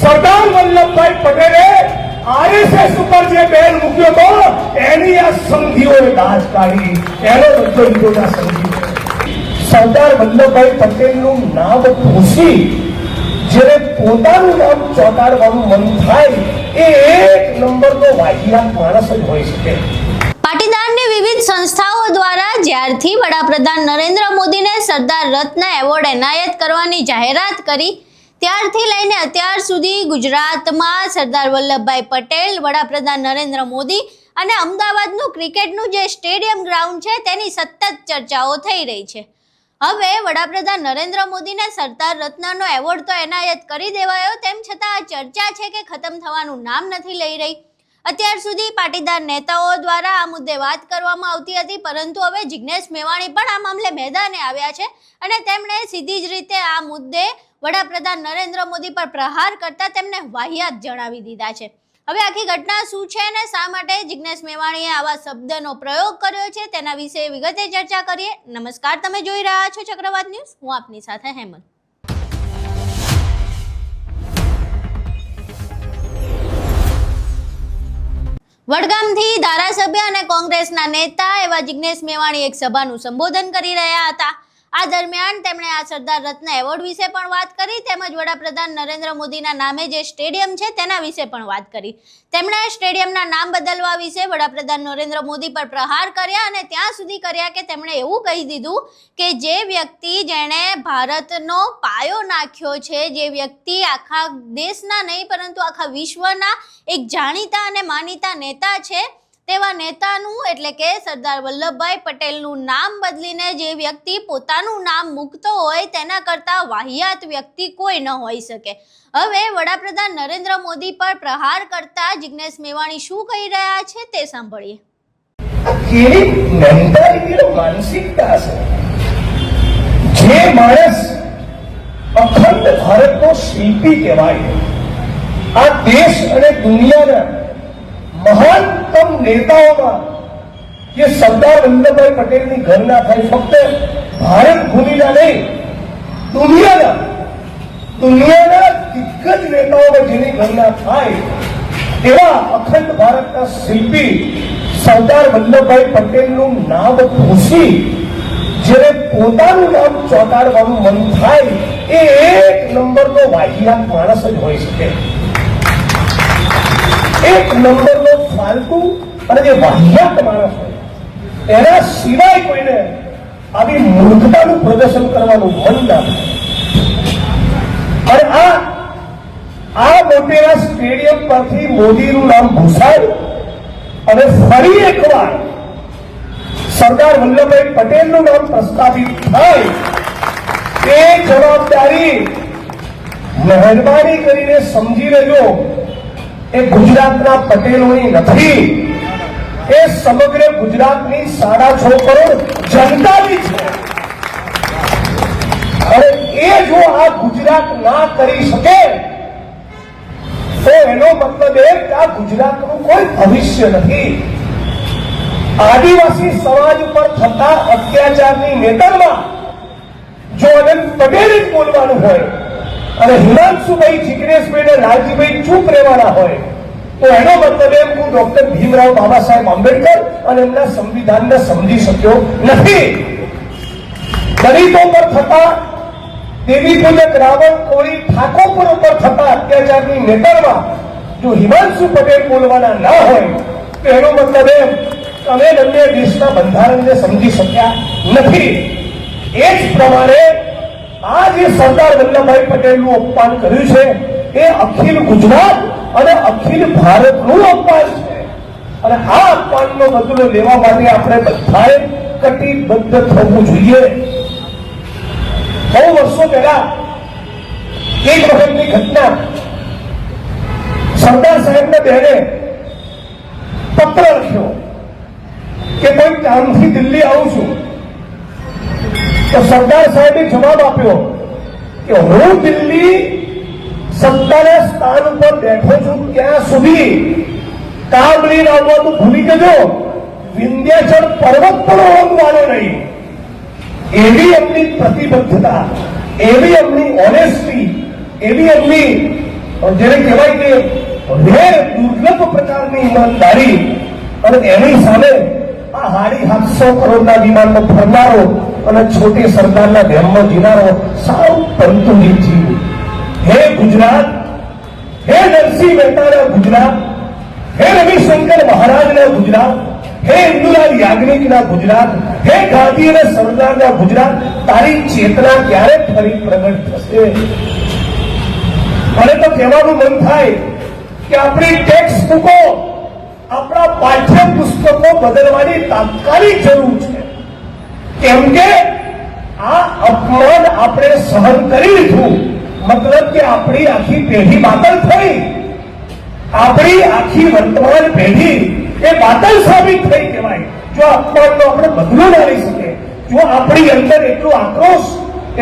સરદાર વલ્લભભાઈ પટેલે આરએસએસ ઉપર જે બેન મૂક્યો તો એની આ સંધિઓએ દાજ કાઢી, એનો બધો વિરોધા સંધિઓ. સરદાર વલ્લભભાઈ પટેલનું નામ ભૂસી જેને પોતાનું નામ ચોંટાડવાનું મન થાય એ એક નંબરનો વાહિયાત માણસ જ હોઈ શકે. પાટીદારની વિવિધ સંસ્થાઓ દ્વારા જ્યારથી વડાપ્રધાન નરેન્દ્ર મોદીને સરદાર રત્ન એવોર્ડ એનાયત કરવાની જાહેરાત કરી ત્યારથી લઈને અત્યાર સુધી ગુજરાતમાં સરદાર વલ્લભભાઈ પટેલ, વડાપ્રધાન નરેન્દ્ર મોદી અને અમદાવાદનું ક્રિકેટનું જે સ્ટેડિયમ ગ્રાઉન્ડ છે તેની સતત ચર્ચાઓ થઈ રહી છે. હવે વડાપ્રધાન નરેન્દ્ર મોદીને સરદાર રત્નનો એવોર્ડ તો એનાયત કરી દેવાયો, તેમ છતાં આ ચર્ચા છે કે ખતમ થવાનું નામ નથી લઈ રહી. અત્યાર સુધી પાટીદાર નેતાઓ દ્વારા આ મુદ્દે વાત કરવામાં આવતી હતી, પરંતુ હવે જિગ્નેશ મેવાણી પણ આ મામલે મેદાને આવ્યા છે અને તેમણે સીધી જ રીતે આ મુદ્દે વડાપ્રધાન નરેન્દ્ર મોદી પર પ્રહાર કરતા તેમને વાહિયાત જણાવી દીધા છે. હવે આખી ઘટના શું છે અને શા માટે જિગ્નેશ મેવાણીએ આવા શબ્દનો પ્રયોગ કર્યો છે તેના વિશે વિગતે ચર્ચા કરીએ. નમસ્કાર, તમે જોઈ રહ્યા છો ચક્રવાત ન્યૂઝ. હું આપની સાથે હેમંત. વડગામથી ધારાસભ્ય અને કોંગ્રેસના નેતા એવા જિગ્નેશ મેવાણી એક સભાનું સંબોધન કરી રહ્યા હતા. આ દરમિયાન તેમણે આ સરદાર રત્ન એવોર્ડ વિશે પણ વાત કરી, તેમજ વડાપ્રધાન નરેન્દ્ર મોદીના નામે જે સ્ટેડિયમ છે તેના વિશે પણ વાત કરી. તેમણે સ્ટેડિયમના નામ બદલવા વિશે વડાપ્રધાન નરેન્દ્ર મોદી પર પ્રહાર કર્યા અને ત્યાં સુધી કર્યા કે તેમણે એવું કહી દીધું કે જે વ્યક્તિ જેણે ભારતનો પાયો નાખ્યો છે, જે વ્યક્તિ આખા દેશના નહીં પરંતુ આખા વિશ્વના એક જાણીતા અને માનીતા નેતા છે, તેવા નેતાનું એટલે કે સરદાર વલ્લભભાઈ પટેલનું નામ બદલીને જે વ્યક્તિ પોતાનું નામ મૂકતો હોય તેના કરતા વાહિયાત વ્યક્તિ કોઈ ન હોઈ શકે. હવે વડાપ્રધાન નરેન્દ્ર મોદી પર પ્રહાર કરતા જિગ્નેશ મેવાણી શું કહી રહ્યા છે તે સાંભળીએ. કેવી મેન્ટાલિટી માનસિકતા છે. જે માણસ અખંડ ભારતનો શિલ્પી કહેવાય, આ દેશ અને દુનિયાના મહાનતમ નેતાઓમાં જે સરદાર વલ્લભભાઈ પટેલની ગણના થાય, ફક્ત ભારત ભૂમિના નહીં દુનિયાના દિગ્ગજ નેતાઓમાં જેની ગણના થાય એવા અખંડ ભારતના શિલ્પી સરદાર વલ્લભભાઈ પટેલનું નામ ભૂસી જેને પોતાનું નામ ચોંટાડવાનું મન થાય એ એક નંબરનો વાહિયાત માણસ જ હોઈ શકે. એક નંબરનો ફાલતુ અને જે વાહિયાત માણસ હોય એના સિવાય કોઈને આવી મૂર્ખતાનું પ્રદર્શન કરવાનું મન ના થાય. અને આ મોટેરા સ્ટેડિયમ પરથી મોદીનું નામ ભૂસાય અને ફરી એકવાર સરદાર વલ્લભભાઈ પટેલનું નામ પ્રસ્થાપિત થાય એ જવાબદારી મહેરબાની કરીને સમજી લેજો, એ ગુજરાતના પટેલોની નથી, એ સમગ્ર ગુજરાતની 6.5 કરોડ જનતાની છે. અને એ જો આ ગુજરાત ના કરી શકે તો એનો મતલબ એ કે આ ગુજરાતનું કોઈ ભવિષ્ય નથી. આદિવાસી સમાજ પર થતા અત્યાચારની નેતરમાં જો અનંત પટેલ જ બોલવાનું હોય અને હિમાંશુભાઈ, જિગ્નેશભાઈ અને લાલજીભાઈ ચૂપ રહેવાના હોય તો એનો મતલબ એમ હું ડોક્ટર ભીમરાવ બાબા સાહેબ આંબેડકર અને એમના સંવિધાનને સમજી શક્યો નથી. દલિતો પર થતા, દેવી પૂજક રાવણ કોળી ઠાકોર ઉપર થતા અત્યાચારની નેતરમાં જો હિમાંશુ પટેલ બોલવાના ના હોય તો એનો મતલબ એમ અમે બંને દેશના બંધારણને સમજી શક્યા નથી. એ જ પ્રમાણે આ જે સરદાર વલ્લભભાઈ પટેલનું અપમાન કર્યું છે એ અખિલ ગુજરાત અને અખિલ ભારતનું અપમાન છે. અને આ અપમાનનો બદલો લેવા માટે આપણે બધાએ કટિબદ્ધ થવું જોઈએ. બહુ વર્ષો પહેલા એક વખતની ઘટના, સરદાર સાહેબને બહેને પત્ર લખ્યો કે કોઈ કામથી દિલ્હી આવું છું, તો સરદાર સાહેબે જવાબ આપ્યો કે હું દિલ્હી સત્તાના સ્થાન ઉપર બેઠો છું ત્યાં સુધી કામ લઈને આવવાનું ભૂલી જજો, વિંધ્યાચલ પર્વત પણ ઓળંગવાનો નહીં. એવી એમની પ્રતિબદ્ધતા, એવી એમની ઓનેસ્ટી, એવી એમની જેને કહેવાય કે રેર દુર્લભ પ્રકારની ઈમાનદારી, અને એની સામે આ 750 કરોડના વિમાનમાં ફરનારો અને છોટી સરદારના ધ્યાનમાં જીનારો સાવ તંતુલિત જીવ. હે ગુજરાત, હે નરસિંહ મહેતાના ગુજરાત, હે રવિશંકર મહારાજના ગુજરાત, હે ઇન્દુલાલ યાજ્ઞિકના ગુજરાત, હે ગાંધી અને સરદારના ગુજરાત, તારી ચેતના ક્યારે ફરી પ્રગટ થશે? મને તો કહેવાનું મન થાય કે આપણી ટેક્સ્ટ બુકો, આપણા પાઠ્ય પુસ્તકો બદલવાની તાત્કાલિક જરૂર છે. કેમ કે આ અપમાન આપણે સહન કરી લીધું, મતલબ કે આપણી આખી પેઢી બાતલ થઈ, આપણી આખી વર્તમાન પેઢી એ બાતલ સાબિત થઈ કહેવાય. જો અપમાનનો આપણે બદલો ના લઈ શકે, જો આપણી અંદર એટલો આક્રોશ,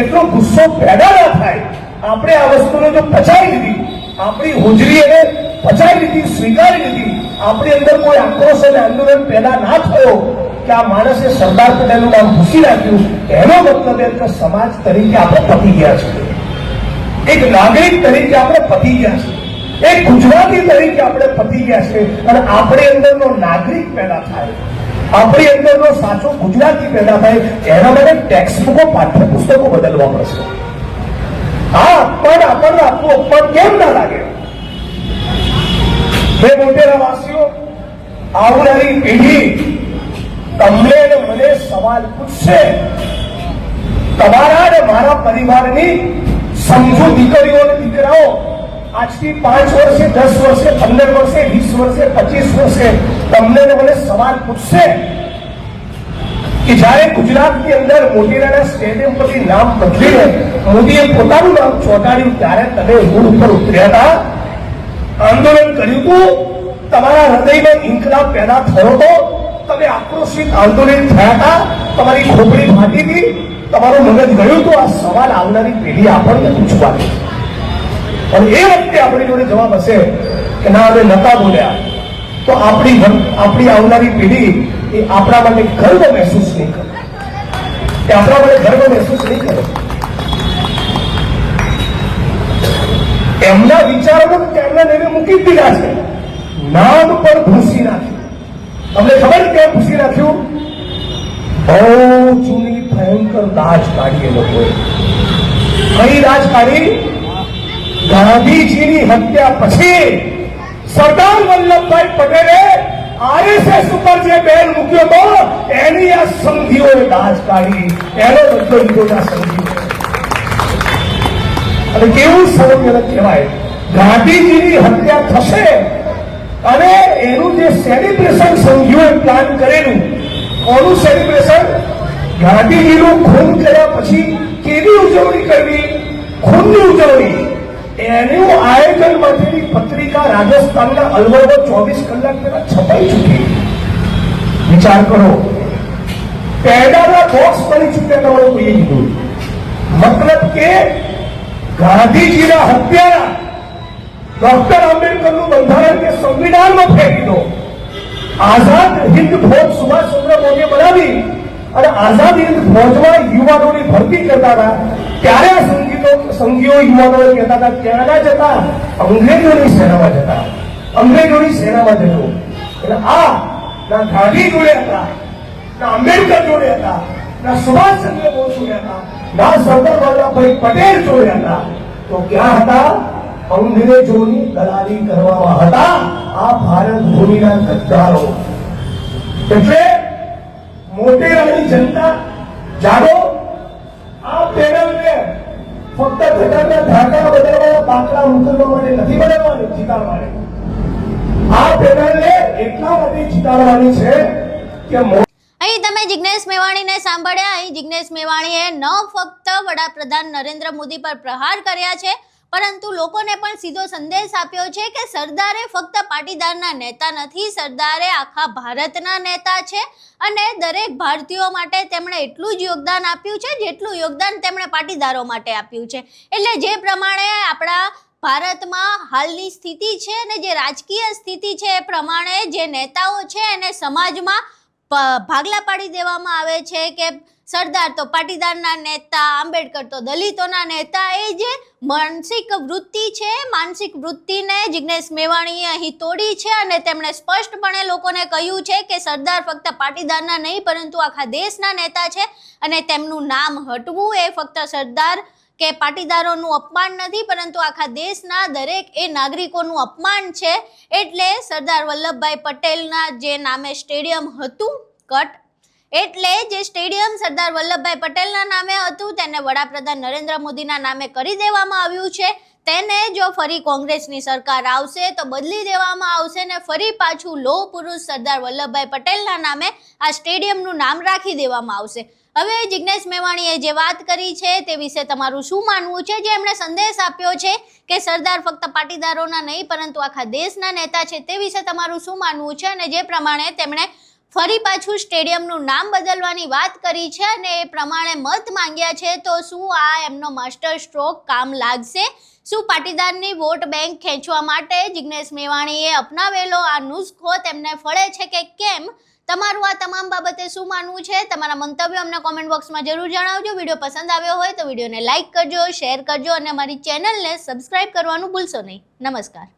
એટલો ગુસ્સો પેદા ના થાય, આપણે આ વસ્તુને જો પચાવી લીધી, આપણી હોજરી એને પચાવી લીધી, સ્વીકારી લીધી, આપણી અંદર કોઈ આક્રોશ અને આંદોલન પેદા ના થયો કે આ માણસે સરદાર પટેલનું નામ ભૂસી નાખ્યું, એનો મતલબ એ કે સમાજ તરીકે આપણે પતી ગયા છીએ, એક નાગરિક તરીકે આપણે પતી ગયા છીએ, એક ગુજરાતી તરીકે આપણે પતી ગયા છે. અને આપણી અંદરનો નાગરિક પેદા થાય, આપણી અંદરનો સાચો ગુજરાતી પેદા થાય, એના માટે ટેક્સ્ટ બુકો, પાઠ્યપુસ્તકો બદલવા પડશે. આ અપમાન આપણને આપવું અપમાન કેમ ના લાગે? બે મોટેરા વાસીઓ, આવનારી પેઢી તમને અને મને સવાલ પૂછશે. તમારા અને મારા પરિવારની સમજુ દીકરીઓ અને દીકરાઓ આજથી 5 વર્ષે, 10 વર્ષે, 15 વર્ષે, 20 વર્ષે, 25 વર્ષે તમને ને મને સવાલ પૂછશે કે જ્યારે ગુજરાતની અંદર મોટેરાના સ્ટેડિયમ પરથી નામ બદલીને મોદીએ પોતાનું નામ ચોંટાડ્યું, ત્યારે તમે રોડ ઉપર ઉતર્યા હતા, આંદોલન કર્યું હતું, તમારા હૃદયમાં ઇન્કલાબ પેદા થયો હતો, તમે આક્રોશિત આંદોલન થયા હતા, તમારી ખોપડી ફાટી હતી, તમારું મગજ ગયું હતું. આ સવાલ આવનારી પેઢી આપણને પૂછવાની, અને એ વખતે આપણી જોડે જવાબ હશે કે ના, અમે નતા બોલ્યા, તો આપણી આવનારી પેઢી એ આપણા માટે ગર્વ મહેસૂસ નહીં કરે, એ આપણા માટે ગર્વ મહેસૂસ નહીં કરે. એમના વિચારોને તેમના લઈને મૂકી દીધા છે, નામ પણ ભૂસી નાખ્યું. તમને ખબર કેમ ભૂસી નાખ્યું? બહુ જૂની ભયંકર રાજ કાઢી એ લોકોએ. કઈ રાજ કાઢી? ગાંધીજીની હત્યા પછી સરદાર વલ્લભભાઈ પટેલે આરએસએસ ઉપર જે બેન મૂક્યો હતો, એની આ સંધિઓએ રાજ કાઢી, એનો બધો લીધો સંધિઓ. અને કેવું સૌમ્ય કહેવાય, ગાંધીજીની હત્યા થશે અને એનું જે સેલિબ્રેશન સંઘીઓએ પ્લાન કરેલું, કોનું સેલિબ્રેશન? ગાંધીજીનું ખૂન કર્યા પછી કેવી ઉજવણી કરવી? ખૂનની ઉજવણી. એનું આયોજન માટેની પત્રિકા રાજસ્થાનના અલવરમાં 24 કલાક પહેલા છપાઈ ચૂકી. વિચાર કરો, પેડાના બોક્સ બની ચૂક્યા, તમારું કોઈએ કીધું. મતલબ કે ગાંધીજીના હત્યારા ડોક્ટર આંબેડકરનું બંધારણ કે સંવિધાનમાં ફેંકી દો. આઝાદ હિન્દ ફોજ સુભાષચંદ્ર બોઝે બનાવી અને આઝાદ હિન્દ ફોજમાં યુવાનોની ભરતી કરતા હતા, ત્યારે આ સંઘીઓ યુવાનોને કહેતા હતા ક્યાં ના જતા? અંગ્રેજોની સેનામાં જતા, અંગ્રેજોની સેનામાં જતો. એટલે આ ના ગાંધી જોડે હતા, ના આંબેડકર જોડે હતા, ના સુભાષચંદ્ર બોઝ જોડે હતા, ના સરદાર વલ્લભભાઈ પટેલ જોડે હતા, તો ક્યાં હતા? અંગ્રેજોની દલાલી કરવામાં હતા આ ભારત ભૂમિના ગદ્દારો. એટલે મોટેરાની જનતા જાગો. આ પેનલને ફક્ત ગટરના ઢાંકણા બદલવાના બાકડા મોકલવા માટે નથી બનાવવાની, જીતાડવાની. આ પેનલને એટલા માટે જીતાડવાની છે કે અહીં તમે જિગ્નેશ મેવાણીને સાંભળ્યા. અહીં જિગ્નેશ મેવાણીએ ન ફક્ત વડાપ્રધાન નરેન્દ્ર મોદી પર પ્રહાર કર્યા છે, પરંતુ લોકોને પણ સીધો સંદેશ આપ્યો છે કે સરદારે ફક્ત પાટીદારના નેતા નથી, સરદારે આખા ભારતના નેતા છે અને દરેક ભારતીયો માટે તેમણે એટલું જ યોગદાન આપ્યું છે જેટલું યોગદાન તેમણે પાટીદારો માટે આપ્યું છે. એટલે જે પ્રમાણે આપણા ભારતમાં હાલની સ્થિતિ છે અને જે રાજકીય સ્થિતિ છે એ પ્રમાણે જે નેતાઓ છે એને સમાજમાં ભાગલા પાડી દેવામાં આવે છે કે સરદાર તો પાટીદારના નેતા, આંબેડકર તો દલિતોના નેતા. એ જે માનસિક વૃત્તિ છે, માનસિક વૃત્તિને જિગ્નેશ મેવાણીએ અહીં તોડી છે અને તેમણે સ્પષ્ટપણે લોકોને કહ્યું છે કે સરદાર ફક્ત પાટીદારના નહીં પરંતુ આખા દેશના નેતા છે અને તેમનું નામ હટવું એ ફક્ત સરદાર કે પાટીદારોનું અપમાન નથી પરંતુ આખા દેશના દરેક એ નાગરિકોનું અપમાન છે. એટલે સરદાર વલ્લભભાઈ પટેલના જે નામે સ્ટેડિયમ હતું એટલે જે સ્ટેડિયમ સરદાર વલ્લભભાઈ પટેલના નામે હતું તેને વડાપ્રધાન નરેન્દ્ર મોદીના નામે કરી દેવામાં આવ્યું છે. તેને જો ફરી કોંગ્રેસની સરકાર આવશે તો બદલી દેવામાં આવશે ને ફરી પાછું લોહ પુરુષ સરદાર વલ્લભભાઈ પટેલના નામે આ સ્ટેડિયમનું નામ રાખી દેવામાં આવશે. હવે જિગ્નેશ મેવાણીએ જે વાત કરી છે તે વિશે તમારું શું માનવું છે? જે એમણે સંદેશ આપ્યો છે કે સરદાર ફક્ત પાટીદારોના નહીં પરંતુ આખા દેશના નેતા છે, તે વિશે તમારું શું માનવું છે? અને જે પ્રમાણે તેમણે ફરી પાછું સ્ટેડિયમનું નામ બદલવાની વાત કરી છે અને એ પ્રમાણે મત માંગ્યા છે, તો શું આ એમનો માસ્ટર સ્ટ્રોક કામ લાગશે? શું પાટીદારની વોટ બેંક ખેંચવા માટે જિગ્નેશ મેવાણીએ અપનાવેલો આ નુસ્ખો તેમને ફળે છે કે કેમ? તમારું આ તમામ બાબતે શું માનવું છે? તમારા મંતવ્યો અમને કોમેન્ટ બોક્સમાં જરૂર જણાવજો. વિડીયો પસંદ આવ્યો હોય તો વિડીયોને લાઇક કરજો, શેર કરજો અને અમારી ચેનલને સબસ્ક્રાઇબ કરવાનું ભૂલશો નહીં. નમસ્કાર.